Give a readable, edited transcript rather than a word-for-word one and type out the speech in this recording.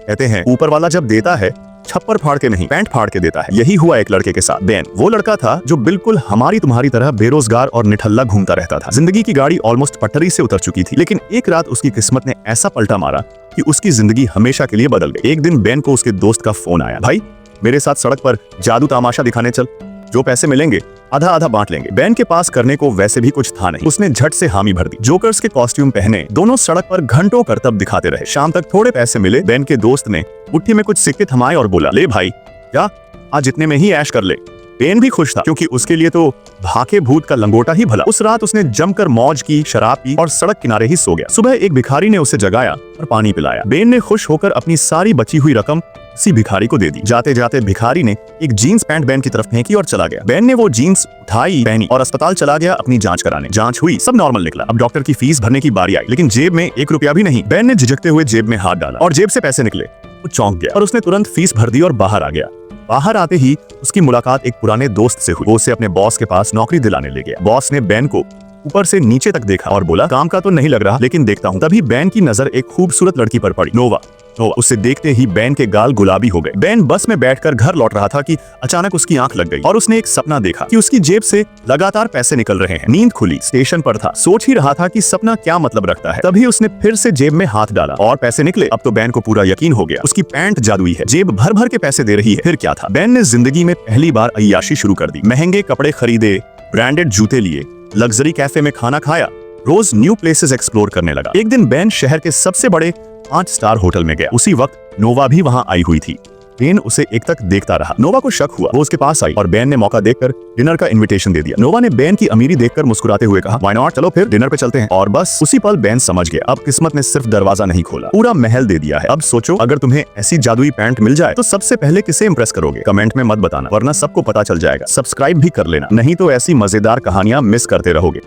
कहते हैं ऊपर वाला जब देता है छप्पर फाड़ के नहीं, पैंट फाड़ के देता है। यही हुआ एक लड़के के साथ। बेन वो लड़का था जो बिल्कुल हमारी तुम्हारी तरह बेरोजगार और निठल्ला घूमता रहता था। जिंदगी की गाड़ी ऑलमोस्ट पटरी से उतर चुकी थी, लेकिन एक रात उसकी किस्मत ने ऐसा पलटा मारा कि उसकी जिंदगी हमेशा के लिए बदल गई। एक दिन बेन को उसके दोस्त का फोन आया, भाई मेरे साथ सड़क पर जादू तमाशा दिखाने चल, जो पैसे मिलेंगे आधा आधा बांट लेंगे। बेन के पास करने को वैसे भी कुछ था नहीं, उसने झट से हामी भर दी। जोकर्स के कॉस्ट्यूम पहने दोनों सड़क पर घंटों करतब दिखाते रहे। शाम तक थोड़े पैसे मिले। बेन के दोस्त ने मुट्ठी में कुछ सिक्के थमाए और बोला, ले भाई जा, आज जितने में ही ऐश कर ले। बेन भी खुश था क्योंकि उसके लिए तो भाके भूत का लंगोटा ही भला। उस रात उसने जमकर मौज की, शराब पी और सड़क किनारे ही सो गया। सुबह एक भिखारी ने उसे जगाया और पानी पिलाया। बेन ने खुश होकर अपनी सारी बची हुई रकम उसी भिखारी को दे दी। जाते जाते भिखारी ने एक जीन्स पैंट बेन की तरफ फेंकी और चला गया। बेन ने वो जीन्स उठाई, पहनी और अस्पताल चला गया अपनी जांच कराने। जांच हुई, सब नॉर्मल निकला। अब डॉक्टर की फीस भरने की बारी आई, लेकिन जेब में 1 रुपया भी नहीं। बेन ने झिझकते हुए जेब में हाथ डाला और जेब से पैसे निकले। वो चौंक गया और उसने तुरंत फीस भर दी और बाहर आ गया। बाहर आते ही उसकी मुलाकात एक पुराने दोस्त से हुई। वो उसे अपने बॉस के पास नौकरी दिलाने ले गया। बॉस ने बेन को ऊपर से नीचे तक देखा और बोला, काम का तो नहीं लग रहा, लेकिन देखता हूँ। तभी बेन की नजर एक खूबसूरत लड़की पर पड़ी, नोवा। उसे देखते ही बेन के गाल गुलाबी हो गए। बेन बस में बैठकर घर लौट रहा था कि अचानक उसकी आंख लग गई और उसने एक सपना देखा कि उसकी जेब से लगातार पैसे निकल रहे हैं। नींद खुली, स्टेशन पर था, सोच ही रहा था कि सपना क्या मतलब रखता है। तभी उसने फिर से जेब में हाथ डाला और पैसे निकले। अब तो बेन को पूरा यकीन हो गया, उसकी पैंट जादुई है, जेब भर भर के पैसे दे रही है। फिर क्या था, बेन ने जिंदगी में पहली बार अय्याशी शुरू कर दी। महंगे कपड़े खरीदे, ब्रांडेड जूते लिए, लग्जरी कैफे में खाना खाया, रोज न्यू प्लेसेस एक्सप्लोर करने लगा। एक दिन बेन शहर के सबसे बड़े 5 स्टार होटल में गया। उसी वक्त नोवा भी वहां आई हुई थी। बेन उसे एक तक देखता रहा। नोवा को शक हुआ, वो उसके पास आई और बेन ने मौका देखकर डिनर का इनविटेशन दे दिया। नोवा ने बेन की अमीरी देखकर मुस्कुराते हुए कहा, व्हाई नॉट, चलो फिर डिनर पे चलते हैं। और बस उसी पल बेन समझ गया, अब किस्मत ने सिर्फ दरवाजा नहीं खोला, पूरा महल दे दिया है। अब सोचो, अगर तुम्हें ऐसी जादुई पैंट मिल जाए तो सबसे पहले किसे इंप्रेस करोगे? कमेंट में मत बताना, वरना सबको पता चल जाएगा। सब्सक्राइब भी कर लेना, नहीं तो ऐसी मजेदार कहानियां मिस करते रहोगे।